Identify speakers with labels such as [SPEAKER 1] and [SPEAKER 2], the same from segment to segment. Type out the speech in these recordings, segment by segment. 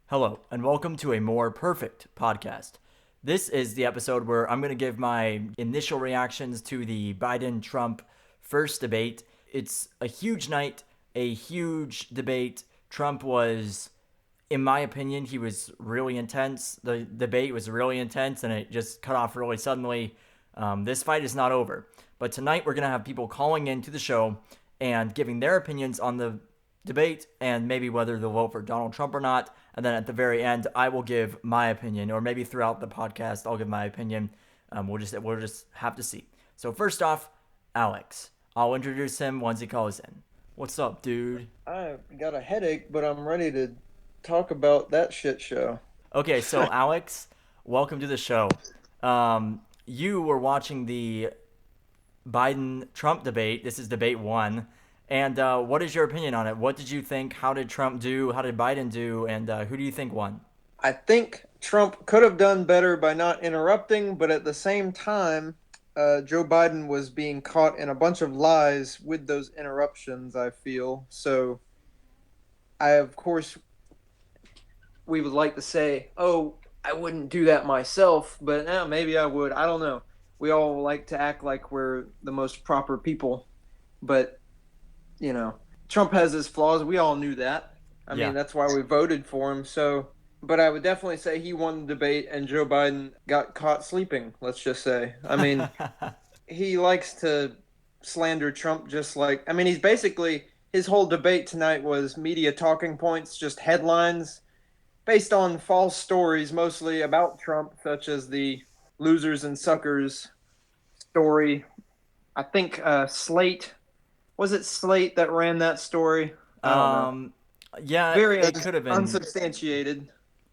[SPEAKER 1] Hello, and welcome to a more perfect podcast. This is the episode where I'm going to give my initial reactions to the Biden Trump first debate. It's a huge night, a huge debate. Trump was, in my opinion, he was really intense. The debate was really intense, and it just cut off really suddenly. This fight is not over. But tonight we're going to have people calling into the show and giving their opinions on the debate and maybe whether they'll vote for Donald Trump or not. And then at the very end, I will give my opinion, or maybe throughout the podcast, I'll give my opinion. We'll just have to see. So first off, Alex. I'll introduce him once he calls in. What's up, dude?
[SPEAKER 2] I got a headache, but I'm ready to talk about that shit show.
[SPEAKER 1] Okay, so Alex, welcome to the show. You were watching the Biden Trump debate. This is debate one. And what is your opinion on it? What did you think? How did Trump do? How did Biden do? And who do you think won?
[SPEAKER 2] I think Trump could have done better by not interrupting, but at the same time, Joe Biden was being caught in a bunch of lies with those interruptions, I feel. So, of course, we would like to say, oh, I wouldn't do that myself, but maybe I would. I don't know. We all like to act like we're the most proper people, but you know, Trump has his flaws. We all knew that. I
[SPEAKER 1] Yeah.
[SPEAKER 2] mean, that's why we voted for him. So, but I would definitely say he won the debate and Joe Biden got caught sleeping, let's just say. I mean, he likes to slander Trump just like, I mean, he's basically, his whole debate tonight was media talking points, just headlines based on false stories, mostly about Trump, such as the losers and suckers story. I think Slate was it Slate that ran that story? I don't know.
[SPEAKER 1] um, yeah,
[SPEAKER 2] Very
[SPEAKER 1] it could have been.
[SPEAKER 2] unsubstantiated.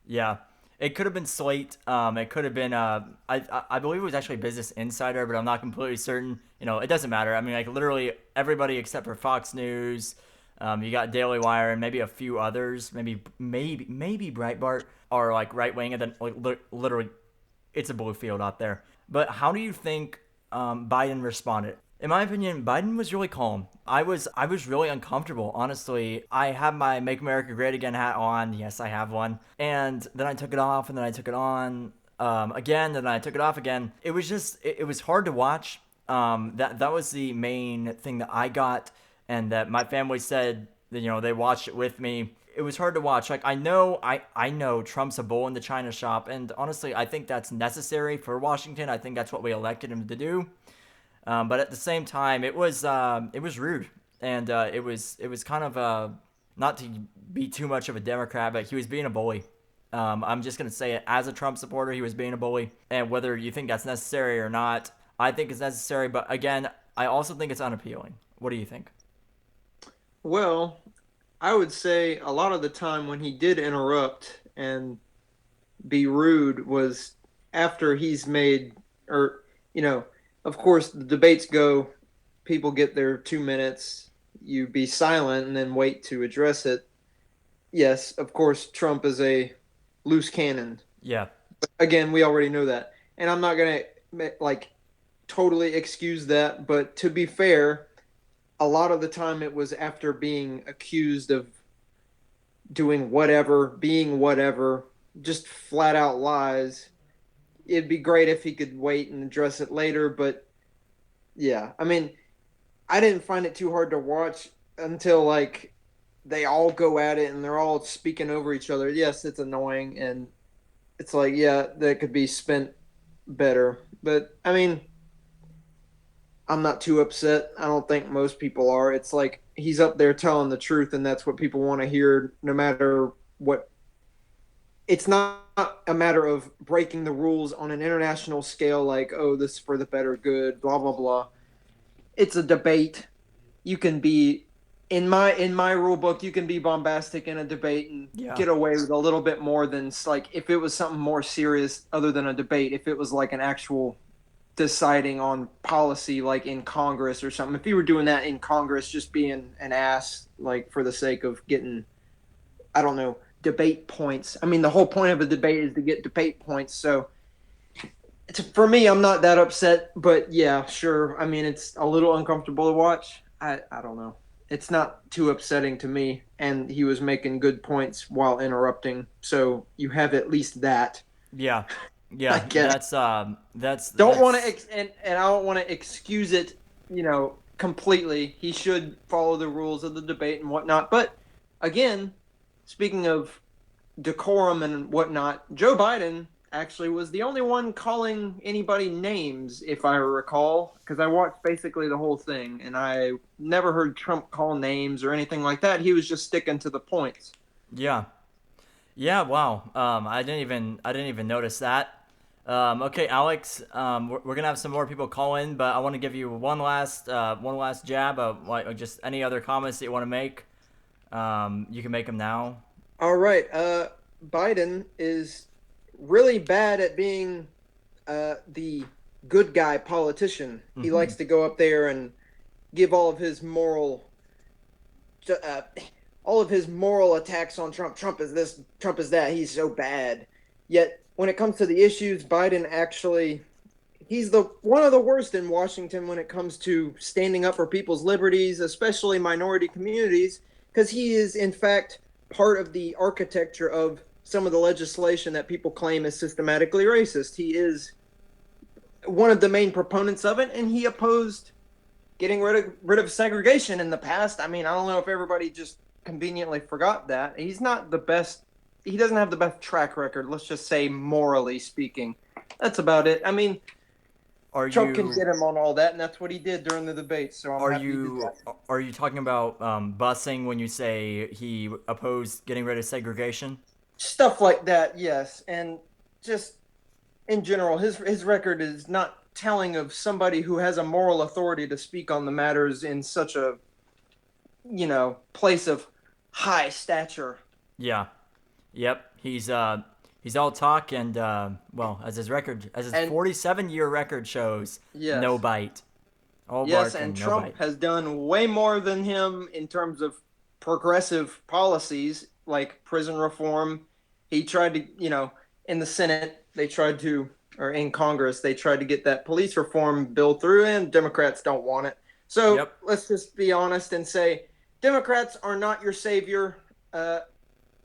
[SPEAKER 1] Yeah, it could have been Slate. It could have been. I believe it was actually Business Insider, but I'm not completely certain. It doesn't matter. I mean, like literally everybody except for Fox News. You got Daily Wire and maybe a few others. Maybe Breitbart are like right wing, and then like literally, it's a blue field out there. But how do you think Biden responded? In my opinion, Biden was really calm. I was really uncomfortable, honestly. I have my Make America Great Again hat on. Yes, I have one. And then I took it off, and then I took it on again, and then I took it off again. It was just it was hard to watch. That was the main thing that I got, and that my family said that, they watched it with me. It was hard to watch. Like I know Trump's a bull in the China shop, and honestly, I think that's necessary for Washington. I think that's what we elected him to do. But at the same time, it was rude, and it was kind of not to be too much of a Democrat, but he was being a bully. I'm just gonna say it as a Trump supporter, he was being a bully, and whether you think that's necessary or not, I think it's necessary. But again, I also think it's unappealing. What do you think?
[SPEAKER 2] Well, I would say a lot of the time when he did interrupt and be rude was after he's made, or, you know, of course, the debates go, people get their 2 minutes, you be silent and then wait to address it. Yes, of course, Trump is a loose cannon.
[SPEAKER 1] Yeah,
[SPEAKER 2] Again, we already know that. And I'm not going to like totally excuse that, but to be fair, a lot of the time it was after being accused of doing whatever, being whatever, just flat out lies. It'd be great if he could wait and address it later, but yeah, I mean, I didn't find it too hard to watch until like they all go at it and they're all speaking over each other. Yes, it's annoying and it's like, yeah, that could be spent better. But I mean, I'm not too upset. I don't think most people are. It's like he's up there telling the truth, and that's what people want to hear, no matter what. It's not a matter of breaking the rules on an international scale, like, oh, this is for the better good, blah blah blah. It's a debate. You can be in my rule book. You can be bombastic in a debate and
[SPEAKER 1] yeah,
[SPEAKER 2] get away with a little bit more than like if it was something more serious other than a debate. If it was like an actual deciding on policy like in Congress or something. If you were doing that in Congress, just being an ass like for the sake of getting, I don't know, debate points. I mean, the whole point of a debate is to get debate points. So for me, I'm not that upset, but yeah, sure. I mean, it's a little uncomfortable to watch. I don't know. it's not too upsetting to me, and he was making good points while interrupting. So you have at least that,
[SPEAKER 1] Yeah,
[SPEAKER 2] I
[SPEAKER 1] yeah.
[SPEAKER 2] guess. Don't want to
[SPEAKER 1] That's
[SPEAKER 2] and I don't want to excuse it, completely. He should follow the rules of the debate and whatnot. But again, speaking of decorum and whatnot, Joe Biden actually was the only one calling anybody names, if I recall, because I watched basically the whole thing, and I never heard Trump call names or anything like that. He was just sticking to the points.
[SPEAKER 1] yeah. Yeah, wow. I didn't even notice that. Okay, Alex. We're gonna have some more people call in, but I want to give you one last jab of like just any other comments that you want to make. You can make them now.
[SPEAKER 2] All right. Biden is really bad at being the good guy politician. He
[SPEAKER 1] Mm-hmm.
[SPEAKER 2] likes to go up there and give uh, all of his moral attacks on Trump. Trump is this, Trump is that. He's so bad. Yet when it comes to the issues, Biden actually he's the one of the worst in Washington when it comes to standing up for people's liberties, especially minority communities, because he is in fact part of the architecture of some of the legislation that people claim is systematically racist. He is one of the main proponents of it, and he opposed getting rid of segregation in the past. I mean, I don't know if everybody just conveniently forgot that. He's not the best. He doesn't have the best track record. Let's just say, morally speaking. That's about it. I mean,
[SPEAKER 1] Are
[SPEAKER 2] Trump can
[SPEAKER 1] you
[SPEAKER 2] get him on all that, and that's what he did during the debate. So I'm
[SPEAKER 1] are
[SPEAKER 2] happy he did
[SPEAKER 1] you
[SPEAKER 2] that.
[SPEAKER 1] are you talking about busing when you say he opposed getting rid of segregation?
[SPEAKER 2] Stuff like that, yes, and just in general, his record is not telling of somebody who has a moral authority to speak on the matters in such a place of high stature.
[SPEAKER 1] Yeah. Yep. He's all talk and well, as his
[SPEAKER 2] And
[SPEAKER 1] 47-year record shows, no
[SPEAKER 2] yes,
[SPEAKER 1] bite. All
[SPEAKER 2] yes,
[SPEAKER 1] bark
[SPEAKER 2] and
[SPEAKER 1] and no
[SPEAKER 2] Trump
[SPEAKER 1] bite.
[SPEAKER 2] has done way more than him in terms of progressive policies like prison reform. He tried to, in the Senate, they tried to, or in Congress, they tried to get that police reform bill through, and Democrats don't want it. So
[SPEAKER 1] Yep.
[SPEAKER 2] let's just be honest and say Democrats are not your savior.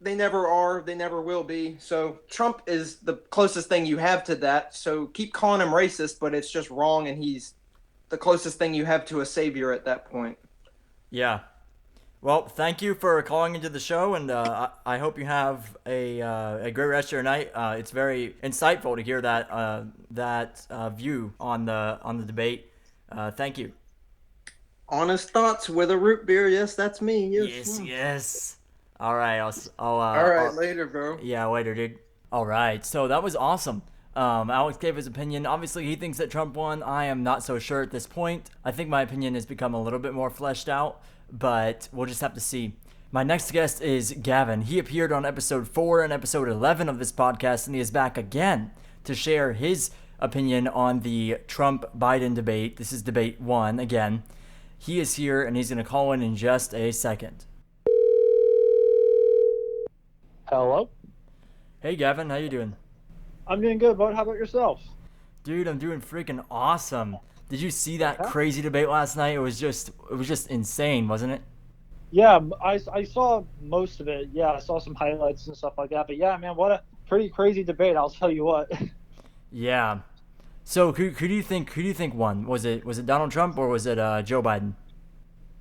[SPEAKER 2] They never are. They never will be. So Trump is the closest thing you have to that. So keep calling him racist, but it's just wrong, and he's the closest thing you have to a savior at that point.
[SPEAKER 1] Yeah. Well, thank you for calling into the show, and I hope you have a great rest of your night. It's very insightful to hear that view on the debate. Thank you.
[SPEAKER 2] Honest thoughts with a root beer. Yes, that's me. Yes.
[SPEAKER 1] Yes, yes. All right,
[SPEAKER 2] All right,
[SPEAKER 1] I'll
[SPEAKER 2] later, bro.
[SPEAKER 1] yeah, later, dude. All right, so that was awesome. Alex gave his opinion. Obviously, he thinks that Trump won. I am not so sure at this point. I think my opinion has become a little bit more fleshed out, but we'll just have to see. My next guest is Gavin. He appeared on episode 4 and episode 11 of this podcast, and he is back again to share his opinion on the Trump Biden debate. This is debate 1 again. He is here, and he's going to call in just a second.
[SPEAKER 3] Hello.
[SPEAKER 1] Hey, Gavin, how you doing?
[SPEAKER 3] I'm doing good, bud. How about yourself?
[SPEAKER 1] Dude, I'm doing freaking awesome. Did you see that
[SPEAKER 3] Fantastic.
[SPEAKER 1] crazy debate last night? It was just insane, wasn't it?
[SPEAKER 3] Yeah, I saw most of it. Yeah, I saw some highlights and stuff like that. But yeah, man, what a pretty crazy debate. I'll tell you what.
[SPEAKER 1] Yeah. So who do you think won? Was it Donald Trump or was it Joe Biden?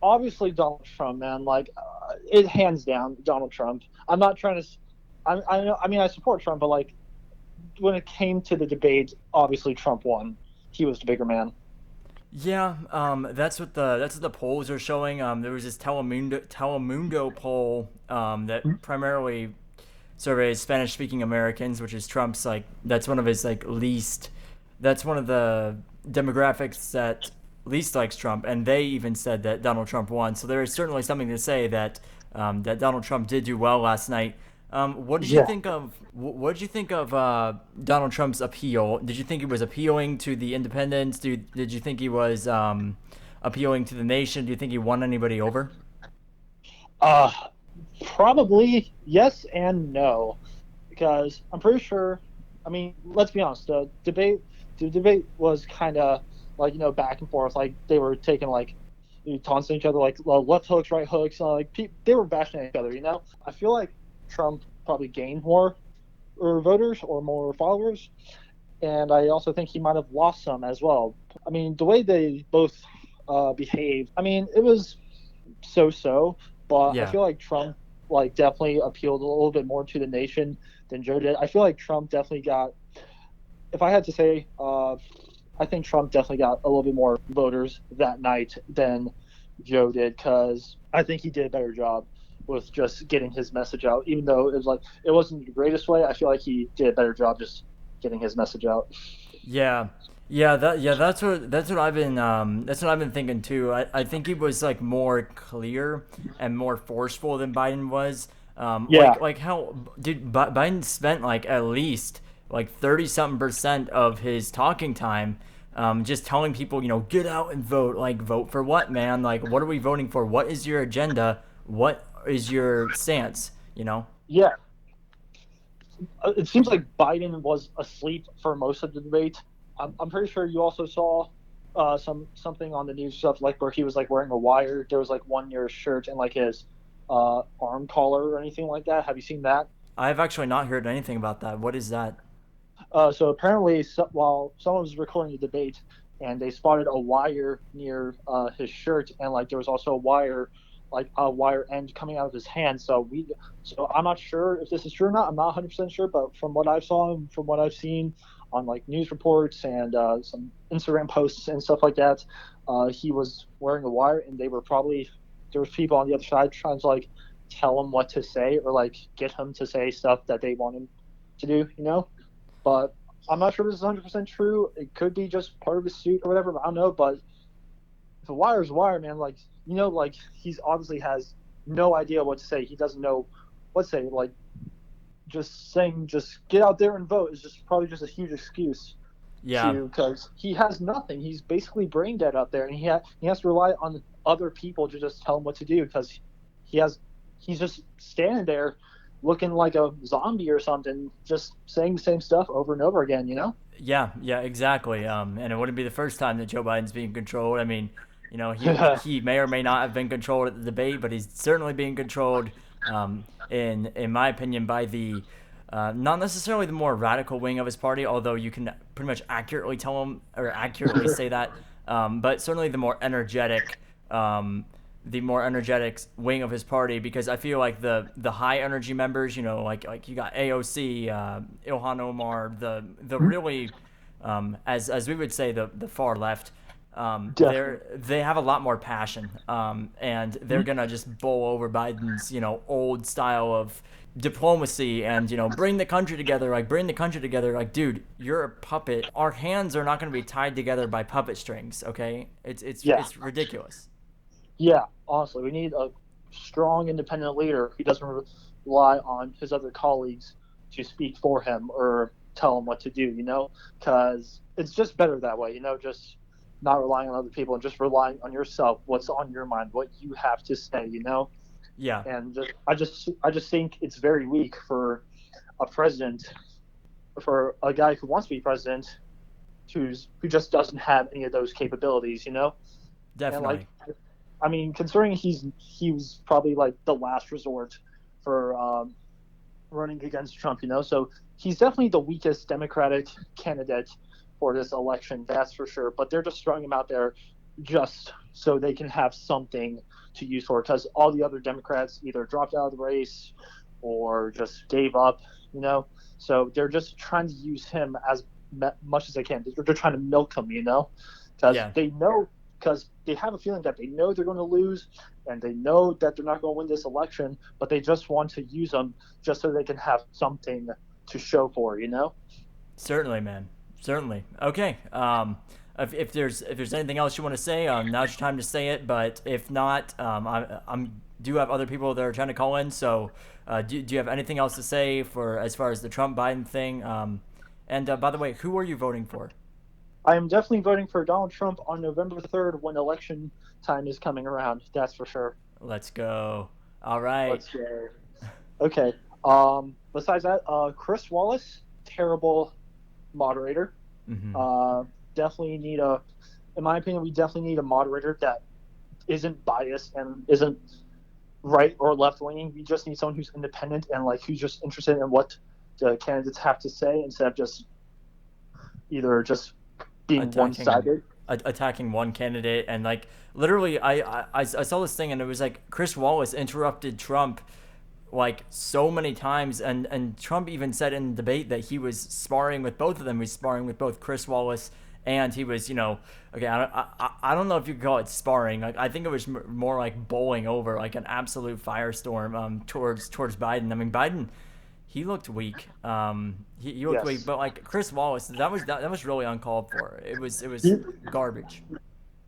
[SPEAKER 3] Obviously, Donald Trump, man. Like, it hands down Donald Trump. I'm not trying to. I know. I mean, I support Trump, but like, when it came to the debate, obviously Trump won. He was the bigger man.
[SPEAKER 1] Yeah, that's what the polls are showing. There was this Telemundo poll that primarily surveys Spanish-speaking Americans, which is Trump's like that's one of his like least. That's one of the demographics that least likes Trump, and they even said that Donald Trump won. So there is certainly something to say that Donald Trump did do well last night.
[SPEAKER 3] Yeah.
[SPEAKER 1] What did you think of Donald Trump's appeal? Did you think he was appealing to the independents? Did you think he was appealing to the nation? Do you think he won anybody over?
[SPEAKER 3] Uh, Probably yes and no, because I'm pretty sure. I mean, let's be honest. The debate was kind of like back and forth. Like they were taking like taunting each other like left hooks, right hooks. They were bashing at each other. I feel like Trump probably gained more voters or more followers, and I also think he might have lost some as well. I mean, the way they both behaved, I mean, it was so, but I
[SPEAKER 1] Yeah.
[SPEAKER 3] feel like Trump like definitely appealed a little bit more to the nation than Joe did. I feel like Trump definitely got, if I had to say, I think Trump definitely got a little bit more voters that night than Joe did because I think he did a better job with just getting his message out. Even though it was like it wasn't the greatest way, I feel like he did a better job just getting his message out.
[SPEAKER 1] Yeah. That's what I've been thinking too. I think he was like more clear and more forceful than Biden was.
[SPEAKER 3] Yeah,
[SPEAKER 1] Like how dude Biden spent like at least like 30 something percent of his talking time just telling people, get out and vote. Like, vote for what, man? Like, what are we voting for? What is your agenda? What is your stance?
[SPEAKER 3] yeah. It seems like Biden was asleep for most of the debate. I'm pretty sure you also saw something on the news stuff like where he was like wearing a wire. There was like one near his shirt and like his arm collar or anything like that. Have you seen that?
[SPEAKER 1] I've actually not heard anything about that. What is that?
[SPEAKER 3] So apparently, while someone was recording the debate, and they spotted a wire near his shirt, and like there was also a wire, like a wire end coming out of his hand. So I'm not sure if this is true or not. I'm not 100% sure, but from what I saw and from what I've seen on like news reports and some Instagram posts and stuff like that, he was wearing a wire, and they were probably there was people on the other side trying to like tell him what to say or like get him to say stuff that they want him to do. But I'm not sure this is 100% true. It could be just part of his suit or whatever. I don't know. But if a wire is a wire, man, like, like he's obviously has no idea what to say. He doesn't know what to say. Like, just saying, just get out there and vote is just probably just a huge excuse
[SPEAKER 1] Yeah.
[SPEAKER 3] because he has nothing. He's basically brain dead out there, and he has to rely on other people to just tell him what to do because he has he's just standing there looking like a zombie or something, just saying the same stuff over and over again.
[SPEAKER 1] Yeah, exactly. And it wouldn't be the first time that Joe Biden's being controlled. I mean, he may or may not have been controlled at the debate, but he's certainly being controlled, in my opinion, by the not necessarily the more radical wing of his party, although you can pretty much accurately tell him or accurately say that, but certainly the more energetic wing of his party, because I feel like the high energy members, like you got AOC, Ilhan Omar, the really, as we would say, the far left,
[SPEAKER 3] Definitely.
[SPEAKER 1] they have a lot more passion, and they're gonna just bowl over Biden's old style of diplomacy and bring the country together, like dude, you're a puppet. Our hands are not gonna be tied together by puppet strings. Okay,
[SPEAKER 3] Yeah.
[SPEAKER 1] it's ridiculous.
[SPEAKER 3] Yeah. Honestly, we need a strong, independent leader who doesn't rely on his other colleagues to speak for him or tell him what to do. Because it's just better that way. Just not relying on other people and just relying on yourself, what's on your mind, what you have to say.
[SPEAKER 1] Yeah.
[SPEAKER 3] And I just think it's very weak for a president, for a guy who wants to be president, who just doesn't have any of those capabilities. And like,
[SPEAKER 1] Definitely.
[SPEAKER 3] I mean, considering he was probably like the last resort for running against Trump. So he's definitely the weakest Democratic candidate for this election, that's for sure. But they're just throwing him out there just so they can have something to use for, because all the other Democrats either dropped out of the race or just gave up. So they're just trying to use him as much as they can. They're trying to milk him. Because
[SPEAKER 1] Yeah.
[SPEAKER 3] they have a feeling that they know they're going to lose and they know that they're not going to win this election, but they just want to use them just so they can have something to show for.
[SPEAKER 1] Certainly, man. Certainly. Okay. If there's anything else you want to say, now's your time to say it. But if not, I'm do have other people that are trying to call in. So, do you have anything else to say for as far as the Trump Biden thing? And by the way, who are you voting for?
[SPEAKER 3] I am definitely voting for Donald Trump on November 3rd when election time is coming around. That's for sure.
[SPEAKER 1] Let's go. All right.
[SPEAKER 3] Let's go. Okay. Besides that, Chris Wallace, terrible moderator.
[SPEAKER 1] Mm-hmm.
[SPEAKER 3] Uh, definitely need in my opinion, we definitely need a moderator that isn't biased and isn't right or left leaning. We just need someone who's independent and like who's just interested in what the candidates have to say instead of just either just being one
[SPEAKER 1] attacking
[SPEAKER 3] sided.
[SPEAKER 1] attacking one candidate. And like literally I saw this thing and it was like Chris Wallace interrupted Trump like so many times, and Trump even said in the debate that he was sparring with both of them. He was sparring with both Chris Wallace and he was, okay, I don't know if you could call it sparring. Like I think it was more like bowling over like an absolute firestorm towards Biden. I mean Biden, he looked weak. He looked weak,
[SPEAKER 3] Yes.
[SPEAKER 1] but like Chris Wallace, that was really uncalled for. It was garbage.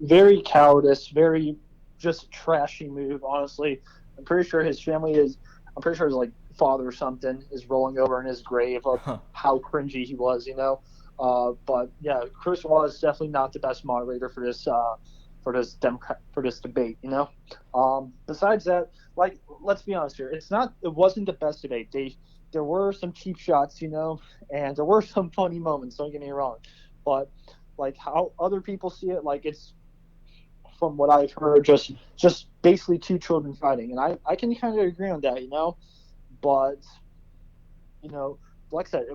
[SPEAKER 3] Very cowardice, very just trashy move. Honestly, I'm pretty sure his family is. I'm pretty sure his like father or something is rolling over in his grave of
[SPEAKER 1] Huh.
[SPEAKER 3] how cringy he was. But yeah, Chris Wallace is definitely not the best moderator for this debate. Besides that, like let's be honest here, it wasn't the best debate. There were some cheap shots, and there were some funny moments. Don't get me wrong, but like how other people see it, like it's from what I've heard, just basically two children fighting, and I can kind of agree on that. But you know, like I said,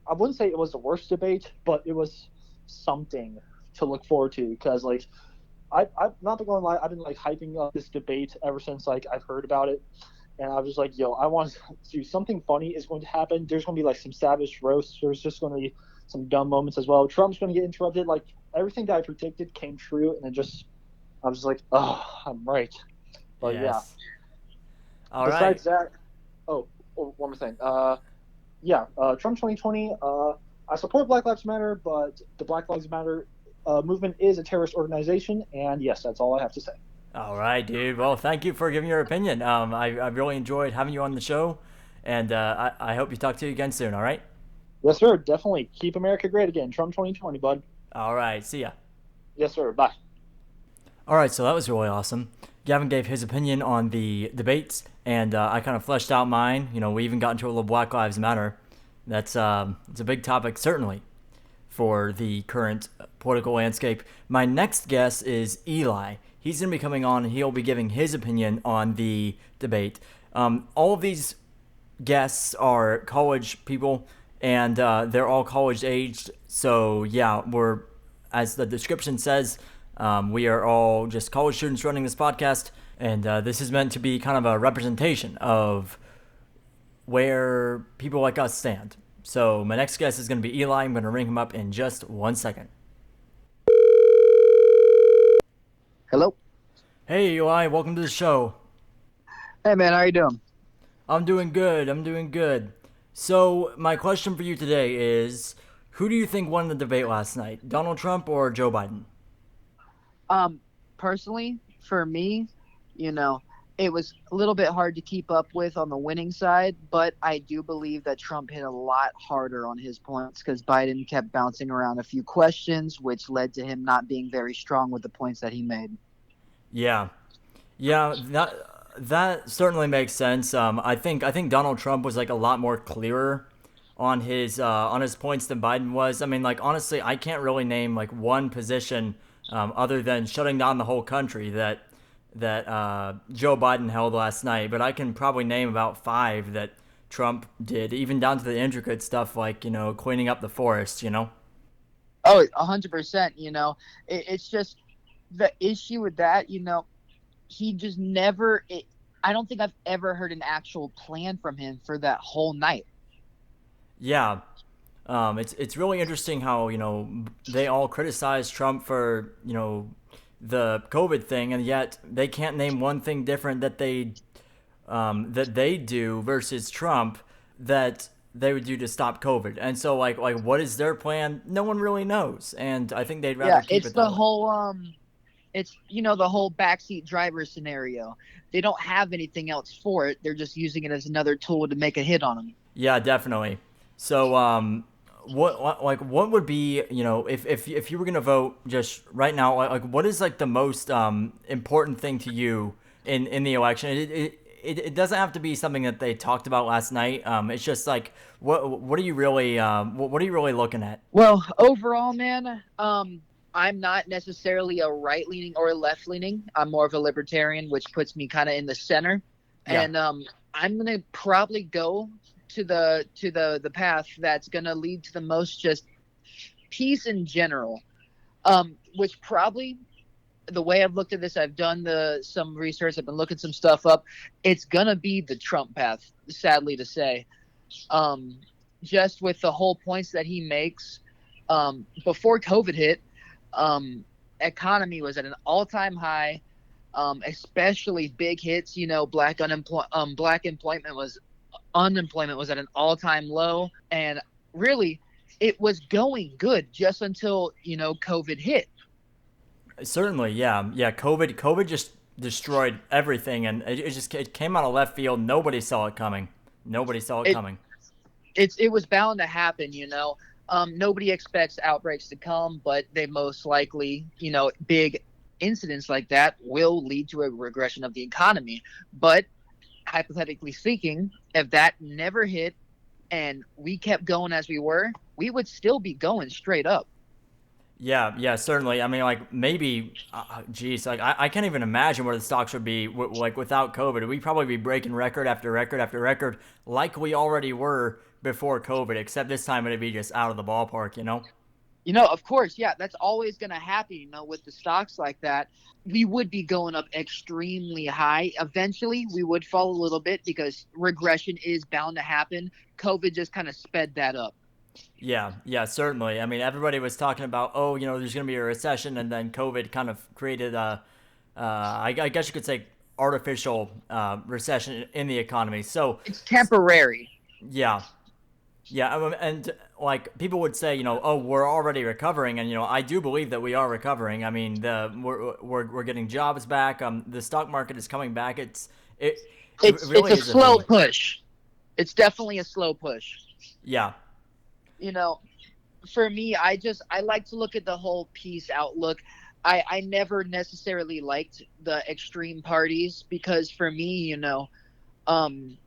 [SPEAKER 3] I wouldn't say it was the worst debate, but it was something to look forward to because like I'm not going to lie, I've been like hyping up this debate ever since like I've heard about it, and I was just like, yo, I want to do something funny is going to happen. There's going to be like some savage roasts. There's just going to be some dumb moments as well. Trump's going to get interrupted. Like everything that I predicted came true, and I was just like, oh, I'm right. But yeah,
[SPEAKER 1] Yes. All right.
[SPEAKER 3] besides that, one more thing. Trump 2020. I support Black Lives Matter, but the Black Lives Matter movement is a terrorist organization, and yes, that's all I have to say.
[SPEAKER 1] All right, dude. Well, thank you for giving your opinion. I really enjoyed having you on the show, and I hope you talk to you again soon. All right.
[SPEAKER 3] Yes, sir. Definitely keep America great again. Trump 2020, bud.
[SPEAKER 1] All right. See ya.
[SPEAKER 3] Yes, sir. Bye.
[SPEAKER 1] All right, so that was really awesome. Gavin gave his opinion on the debates, and I kind of fleshed out mine. We even got into a little Black Lives Matter. That's it's a big topic, certainly, for the current political landscape. My next guest is Eli. He's going to be coming on, and he'll be giving his opinion on the debate. All of these guests are college people, and they're all college aged. So yeah, as the description says, we are all just college students running this podcast, and this is meant to be kind of a representation of where people like us stand. So my next guest is going to be Eli. I'm going to ring him up in just 1 second.
[SPEAKER 4] Hello.
[SPEAKER 1] Hey Eli, welcome to the show.
[SPEAKER 4] Hey man, how you doing?
[SPEAKER 1] I'm doing good. I'm doing good. So my question for you today is, who do you think won the debate last night, Donald Trump or Joe Biden?
[SPEAKER 4] Personally, for me, you know, it was a little bit hard to keep up with on the winning side, but I do believe that Trump hit a lot harder on his points because Biden kept bouncing around a few questions, which led to him not being very strong with the points that he made.
[SPEAKER 1] Yeah, yeah, that certainly makes sense. I think Donald Trump was like a lot more clearer on his points than Biden was. I mean, like honestly, I can't really name like one position other than shutting down the whole country that Joe Biden held last night. But I can probably name about five that Trump did, even down to the intricate stuff like cleaning up the forest.
[SPEAKER 4] Oh, 100%. It's just the issue with that. He just never. I don't think I've ever heard an actual plan from him for that whole night.
[SPEAKER 1] Yeah. It's really interesting how they all criticize Trump for the COVID thing, and yet they can't name one thing different that they do versus Trump that they would do to stop COVID. And so like what is their plan? No one really knows, and I think they'd rather
[SPEAKER 4] Yeah,
[SPEAKER 1] keep
[SPEAKER 4] it's
[SPEAKER 1] it
[SPEAKER 4] the
[SPEAKER 1] that way.
[SPEAKER 4] whole it's the whole backseat driver scenario. They don't have anything else for it. They're just using it as another tool to make a hit on him.
[SPEAKER 1] Yeah, definitely. So what would be if you were gonna vote just right now, like what is like the most important thing to you in the election? It doesn't have to be something that they talked about last night. It's just like what are you really looking at?
[SPEAKER 4] Well, overall, man, I'm not necessarily a right leaning or a left leaning. I'm more of a libertarian, which puts me kind of in the center.
[SPEAKER 1] Yeah.
[SPEAKER 4] And I'm gonna probably go to the path that's gonna lead to the most just peace in general. Which probably the way I've looked at this, I've done some research. I've been looking some stuff up. It's gonna be the Trump path, sadly to say. Um, just with the whole points that he makes. Before COVID hit, um, economy was at an all-time high. Especially big hits. Black unemployment was at an all-time low, and really, it was going good just until COVID hit.
[SPEAKER 1] Certainly, yeah, yeah. COVID just destroyed everything, and it came out of left field. Nobody saw it coming. Nobody saw it
[SPEAKER 4] It
[SPEAKER 1] coming.
[SPEAKER 4] it was bound to happen. Nobody expects outbreaks to come, but they most likely, big incidents like that will lead to a regression of the economy. But hypothetically speaking, if that never hit and we kept going as we were, we would still be going straight up.
[SPEAKER 1] Yeah, yeah, certainly. I mean, like maybe, geez, like I can't even imagine where the stocks would be like without COVID. We'd probably be breaking record after record after record, like we already were before COVID. Except this time it'd be just out of the ballpark, you know?
[SPEAKER 4] Of course, yeah, that's always going to happen, with the stocks like that. We would be going up extremely high. Eventually, we would fall a little bit because regression is bound to happen. COVID just kind of sped that up.
[SPEAKER 1] Yeah, yeah, certainly. I mean, everybody was talking about, oh, there's going to be a recession, and then COVID kind of created I guess you could say, artificial recession in the economy. So,
[SPEAKER 4] It's temporary.
[SPEAKER 1] yeah, yeah, and like people would say, oh, we're already recovering, and I do believe that we are recovering. I mean, we're getting jobs back. The stock market is coming back. It it
[SPEAKER 4] It's
[SPEAKER 1] really
[SPEAKER 4] a
[SPEAKER 1] is a
[SPEAKER 4] slow
[SPEAKER 1] thing.
[SPEAKER 4] push. It's definitely a slow push.
[SPEAKER 1] Yeah,
[SPEAKER 4] You know, for me, I like to look at the whole peace outlook. I never necessarily liked the extreme parties because for me, um,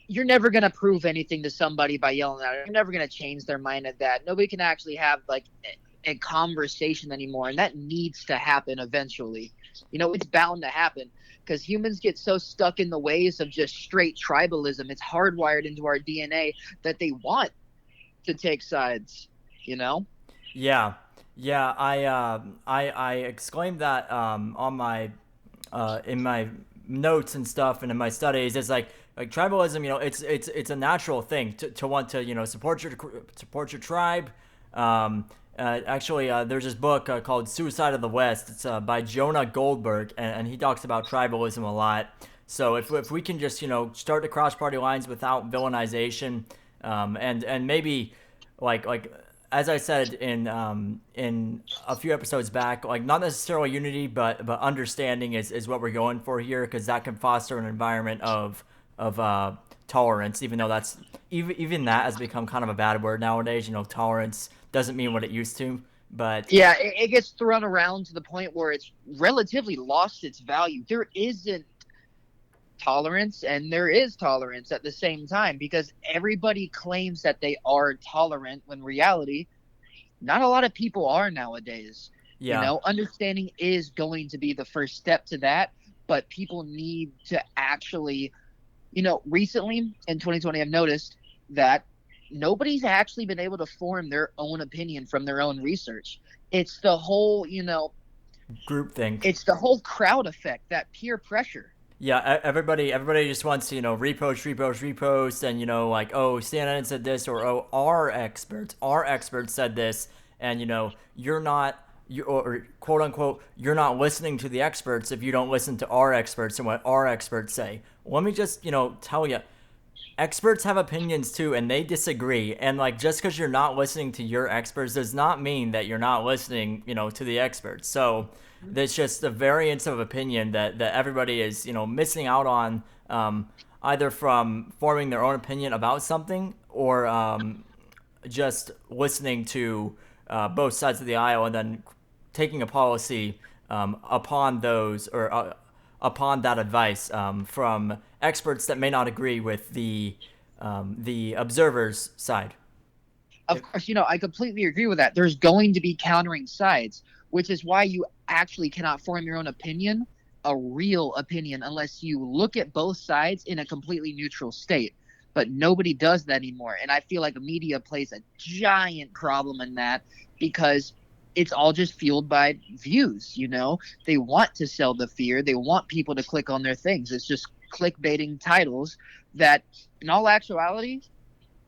[SPEAKER 4] you're never gonna prove anything to somebody by yelling at it. You're never gonna change their mind at that. Nobody can actually have like a conversation anymore, and that needs to happen eventually. It's bound to happen because humans get so stuck in the ways of just straight tribalism. It's hardwired into our DNA that they want to take sides. You know?
[SPEAKER 1] yeah, yeah. I exclaimed that on my in my notes and stuff and in my studies. It's like tribalism. It's a natural thing to want to support your tribe. Um, actually, there's this book called Suicide of the West. It's by Jonah Goldberg, and he talks about tribalism a lot. So if we can just start to cross party lines without villainization, and maybe like as I said in a few episodes back, like not necessarily unity, but understanding is what we're going for here, because that can foster an environment of tolerance. Even though even that has become kind of a bad word nowadays. Tolerance doesn't mean what it used to. But
[SPEAKER 4] Yeah, it gets thrown around to the point where it's relatively lost its value. There isn't tolerance and there is tolerance at the same time because everybody claims that they are tolerant when reality not a lot of people are nowadays.
[SPEAKER 1] yeah,
[SPEAKER 4] Understanding is going to be the first step to that, but people need to actually, recently in 2020 I've noticed that nobody's actually been able to form their own opinion from their own research. It's the whole,
[SPEAKER 1] groupthink.
[SPEAKER 4] it's the whole crowd effect, that peer pressure.
[SPEAKER 1] Yeah, everybody just wants to repost, and like, oh, CNN said this, or oh, our experts said this, and you're not, or quote unquote, you're not listening to the experts if you don't listen to our experts and what our experts say. Let me just tell you, experts have opinions too, and they disagree. And like, just because you're not listening to your experts does not mean that you're not listening, to the experts. So there's just a variance of opinion that everybody is, missing out on, either from forming their own opinion about something, or just listening to both sides of the aisle and then taking a policy upon those, or upon that advice from experts that may not agree with the observer's side.
[SPEAKER 4] Of course, I completely agree with that. There's going to be countering sides. which is why you actually cannot form your own opinion, a real opinion, unless you look at both sides in a completely neutral state. But nobody does that anymore. And I feel like the media plays a giant problem in that, because it's all just fueled by views, you know? They want to sell the fear. They want people to click on their things. It's just clickbaiting titles that, in all actuality,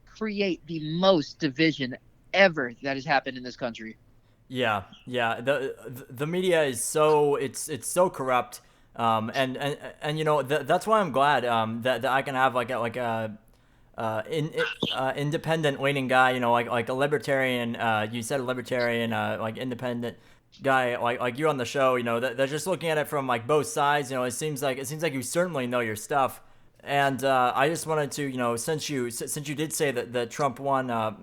[SPEAKER 4] create the most division ever that has happened in this country.
[SPEAKER 1] Yeah, yeah. The media is so it's so corrupt, and you know that's why I'm glad that I can have independent leaning guy, you know, like a libertarian. You said a libertarian, like independent guy, like you on the show. You know, they're just looking at it from like both sides. You know, it seems like you certainly know your stuff. And I just wanted to, you know, since you did say that Trump won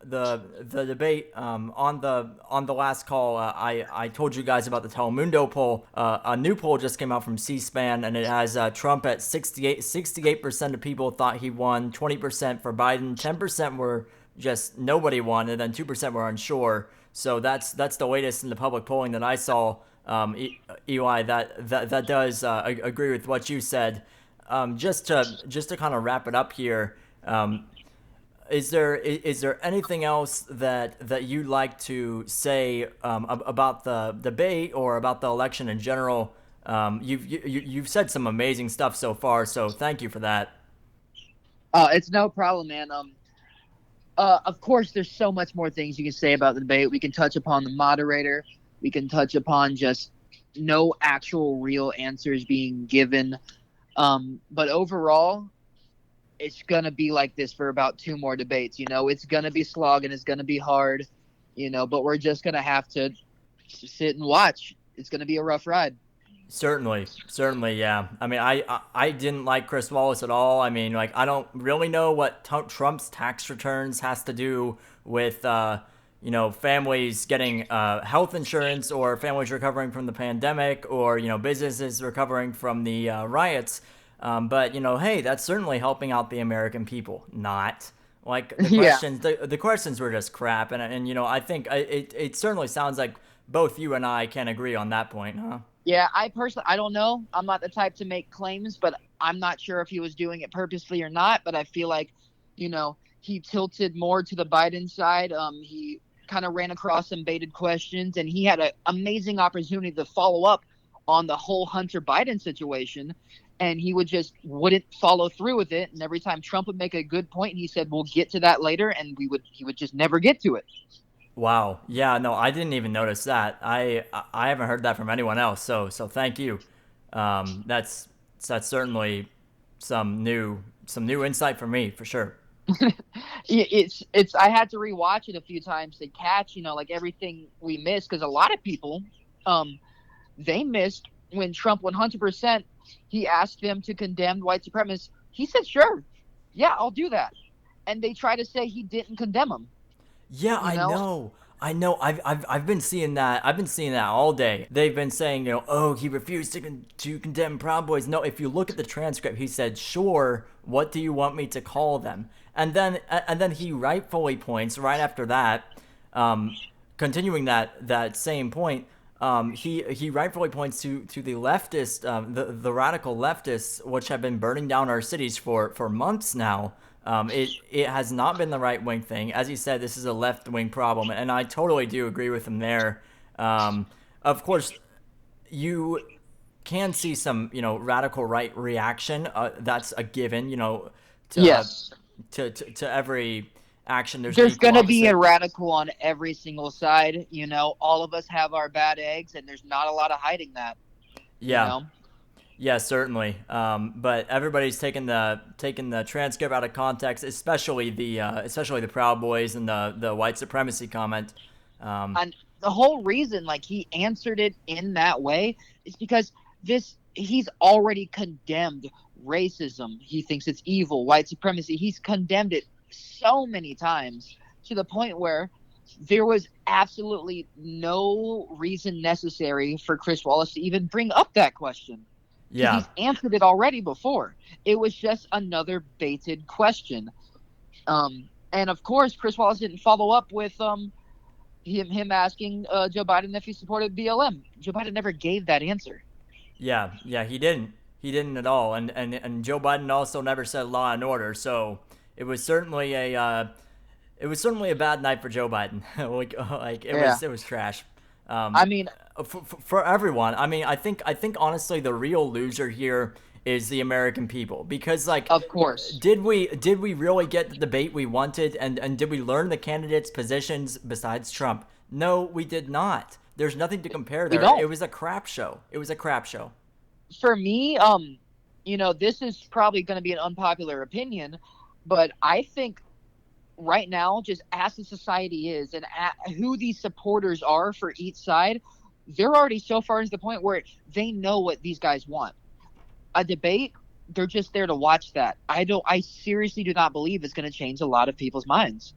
[SPEAKER 1] the debate on the last call, I told you guys about the Telemundo poll. A new poll just came out from C-SPAN, and it has Trump at 68% of people thought he won, 20% for Biden, 10% were just nobody won, and then 2% were unsure. So that's the latest in the public polling that I saw. Eli, that does agree with what you said. Just to kind of wrap it up here. Is there anything else that you'd like to say about the debate or about the election in general? You've said some amazing stuff so far, so thank you for that.
[SPEAKER 4] It's no problem, man. Of course, there's so much more things you can say about the debate. We can touch upon the moderator. We can touch upon just no actual real answers being given. But overall, it's going to be like this for about 2 more debates. You know, it's going to be slog and it's going to be hard, you know, but we're just going to have to sit and watch. It's going to be a rough ride.
[SPEAKER 1] Certainly, yeah. I mean, I didn't like Chris Wallace at all. I mean, like, I don't really know what Trump's tax returns has to do with, you know, families getting health insurance, or families recovering from the pandemic, or, you know, businesses recovering from the riots. But, you know, hey, that's certainly helping out the American people. Not like the
[SPEAKER 4] Yeah.
[SPEAKER 1] questions. The questions were just crap, and you know, I think it certainly sounds like both you and I can agree on that point, huh?
[SPEAKER 4] Yeah, I don't know. I'm not the type to make claims, but I'm not sure if he was doing it purposely or not. But I feel like, you know, he tilted more to the Biden side. He kind of ran across some baited questions, and he had an amazing opportunity to follow up on the whole Hunter Biden situation, and he wouldn't follow through with it. And every time Trump would make a good point, he said, "We'll get to that later," and he would just never get to it.
[SPEAKER 1] Wow. Yeah. No, I didn't even notice that. I haven't heard that from anyone else. So thank you. That's certainly some new insight for me for sure.
[SPEAKER 4] It's I had to rewatch it a few times to catch, you know, like everything we missed, because a lot of people, they missed when Trump 100%. He asked them to condemn white supremacists. He said, "Sure, yeah, I'll do that," and they try to say he didn't condemn them.
[SPEAKER 1] Yeah,
[SPEAKER 4] You
[SPEAKER 1] I
[SPEAKER 4] know,
[SPEAKER 1] know. I know. I've been seeing that. I've been seeing that all day. They've been saying, you know, oh, he refused to condemn Proud Boys. No, if you look at the transcript, he said, "Sure. What do you want me to call them?" And then he rightfully points right after that, um, continuing that same point. He rightfully points to the leftist, the radical leftists, which have been burning down our cities for months now. It has not been the right wing thing. As you said, this is a left wing problem, and I totally do agree with him there. Of course, you can see some, you know, radical right reaction. That's a given. You know, to
[SPEAKER 4] yes,
[SPEAKER 1] to every action, there's an
[SPEAKER 4] there's
[SPEAKER 1] equal
[SPEAKER 4] gonna be a
[SPEAKER 1] opposite.
[SPEAKER 4] radical on every single side. You know, all of us have our bad eggs, and there's not a lot of hiding that. You
[SPEAKER 1] Yeah.
[SPEAKER 4] know.
[SPEAKER 1] Yeah, certainly. But everybody's taking the transcript out of context, especially the Proud Boys and the white supremacy comment. Um,
[SPEAKER 4] And the whole reason like he answered it in that way is because this he's already condemned racism. He thinks it's evil, white supremacy. He's condemned it so many times, to the point where there was absolutely no reason necessary for Chris Wallace to even bring up that question, because
[SPEAKER 1] yeah,
[SPEAKER 4] he's answered it already before. It was just another baited question. And of course Chris Wallace didn't follow up with him asking Joe Biden if he supported BLM. Joe Biden never gave that answer.
[SPEAKER 1] Yeah, he didn't. He didn't at all. And Joe Biden also never said law and order. So it was certainly a bad night for Joe Biden. like
[SPEAKER 4] Yeah,
[SPEAKER 1] it was trash.
[SPEAKER 4] I mean,
[SPEAKER 1] For everyone. I mean, I think honestly the real loser here is the American people, because like,
[SPEAKER 4] of course,
[SPEAKER 1] did we really get the debate we wanted, and did we learn the candidates' positions besides Trump? No, we did not. There's nothing to compare
[SPEAKER 4] we
[SPEAKER 1] there. It
[SPEAKER 4] don't.
[SPEAKER 1] was a crap show. It was a crap show.
[SPEAKER 4] For me, this is probably going to be an unpopular opinion, but I think right now, just as the society is and who these supporters are for each side, they're already so far into the point where they know what these guys want. A debate, they're just there to watch that. I seriously do not believe it's going to change a lot of people's minds.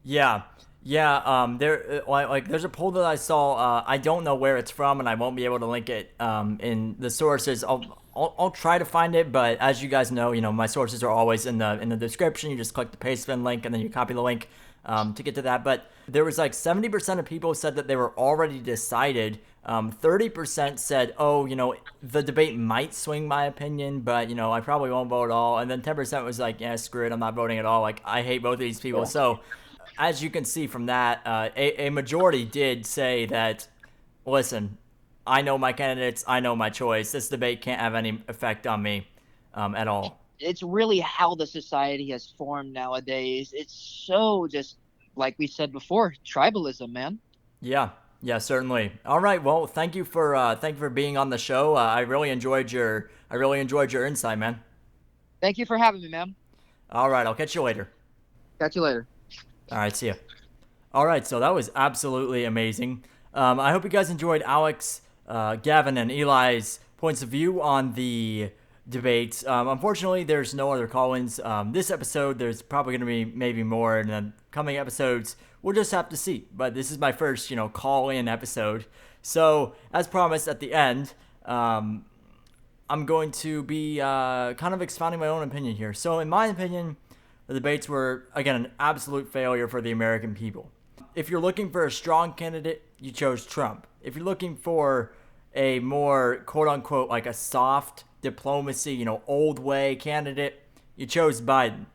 [SPEAKER 1] Yeah, yeah. There, like, there's a poll that I saw. I don't know where it's from, and I won't be able to link it in the sources. I'll try to find it, but as you guys know, my sources are always in the description. You just click the paste bin link, and then you copy the link to get to that. But there was like 70% of people said that they were already decided. 30% said, oh, the debate might swing my opinion, but I probably won't vote at all. And then 10% was like, yeah, screw it, I'm not voting at all. Like, I hate both of these people. So as you can see from that, a majority did say that, listen, I know my candidates, I know my choice. This debate can't have any effect on me at all.
[SPEAKER 4] It's really how the society has formed nowadays. It's so just like we said before, tribalism, man.
[SPEAKER 1] Yeah, yeah, certainly. All right, well, thank you for being on the show. I really enjoyed your insight, man.
[SPEAKER 4] Thank you for having me, man.
[SPEAKER 1] All right, I'll catch you later.
[SPEAKER 4] Catch you later.
[SPEAKER 1] All right, see ya. All right, so that was absolutely amazing. I hope you guys enjoyed Alex, Gavin, and Eli's points of view on the debates. Unfortunately, there's no other call-ins. This episode, there's probably going to be maybe more in the coming episodes. We'll just have to see. But this is my first, call-in episode. So, as promised at the end, I'm going to be kind of expounding my own opinion here. So, in my opinion, the debates were, again, an absolute failure for the American people. If you're looking for a strong candidate, you chose Trump. If you're looking for a more quote unquote like a soft diplomacy, old way candidate, you chose Biden.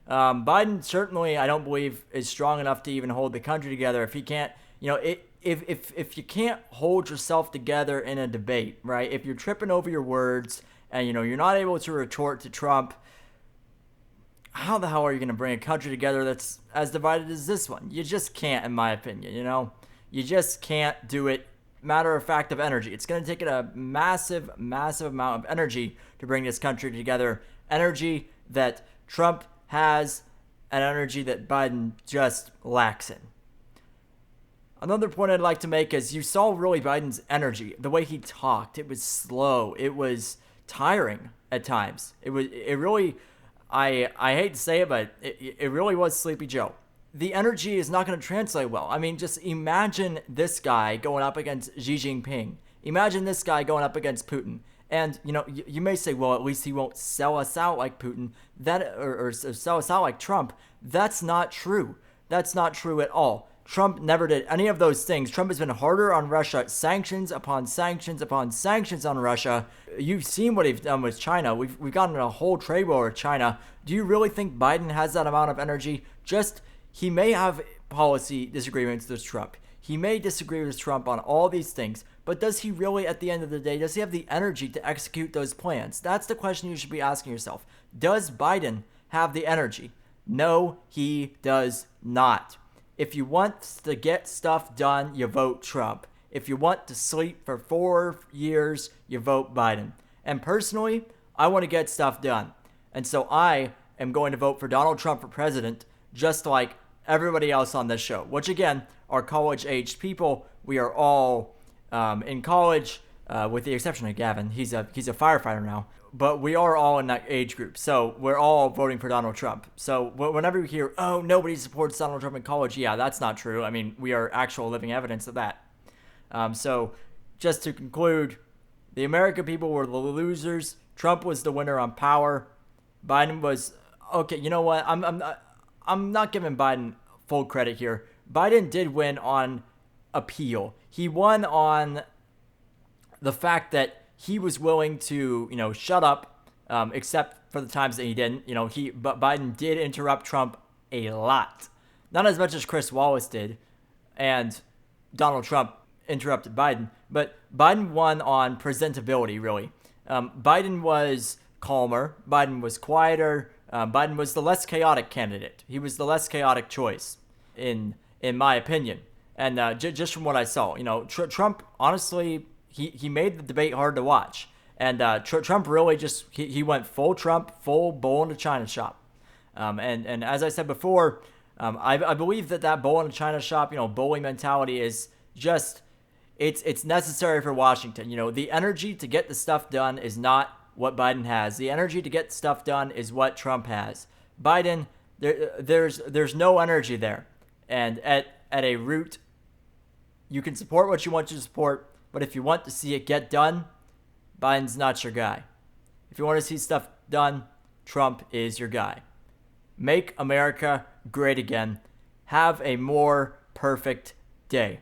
[SPEAKER 1] Biden certainly, I don't believe, is strong enough to even hold the country together. If he can't, if you can't hold yourself together in a debate, right? If you're tripping over your words and you're not able to retort to Trump, how the hell are you going to bring a country together that's as divided as this one? You just can't, in my opinion, You just can't do it. Matter of fact of energy. It's going to take a massive, massive amount of energy to bring this country together. Energy that Trump has and energy that Biden just lacks in. Another point I'd like to make is you saw really Biden's energy, the way he talked. It was slow. It was tiring at times. It really, I hate to say it, but it really was Sleepy Joe. The energy is not going to translate well. I mean, just imagine this guy going up against Xi Jinping. Imagine this guy going up against Putin. And, you may say, well, at least he won't sell us out like Putin, or sell us out like Trump. That's not true. That's not true at all. Trump never did any of those things. Trump has been harder on Russia, sanctions upon sanctions upon sanctions on Russia. You've seen what he's done with China. We've gotten in a whole trade war with China. Do you really think Biden has that amount of energy? He may have policy disagreements with Trump. He may disagree with Trump on all these things, but does he really, at the end of the day, does he have the energy to execute those plans? That's the question you should be asking yourself. Does Biden have the energy? No, he does not. If you want to get stuff done, you vote Trump. If you want to sleep for 4 years, you vote Biden. And personally, I want to get stuff done. And so I am going to vote for Donald Trump for president, just like everybody else on this show, which again are college-aged people. We are all in college, with the exception of Gavin. He's a firefighter now, but we are all in that age group. So we're all voting for Donald Trump. So whenever you hear, oh, nobody supports Donald Trump in college, yeah, that's not true. I mean, we are actual living evidence of that. So just to conclude, the American people were the losers. Trump was the winner on power. Biden was okay. You know what? I'm not giving Biden full credit here. Biden did win on appeal. He won on the fact that he was willing to, shut up, except for the times that he didn't. But Biden did interrupt Trump a lot, not as much as Chris Wallace did, and Donald Trump interrupted Biden. But Biden won on presentability, really. Biden was calmer. Biden was quieter. Biden was the less chaotic candidate. He was the less chaotic choice, in my opinion. And just from what I saw, Trump, honestly, he made the debate hard to watch. And Trump really just, he went full Trump, full bull in the China shop. And as I said before, I believe that bull in the China shop, bully mentality is just, it's necessary for Washington. The energy to get the stuff done is not what Biden has. The energy to get stuff done is what Trump has. Biden, there's no energy there. And at a root, you can support what you want to support, but if you want to see it get done, Biden's not your guy. If you want to see stuff done, Trump is your guy. Make America great again. Have a more perfect day.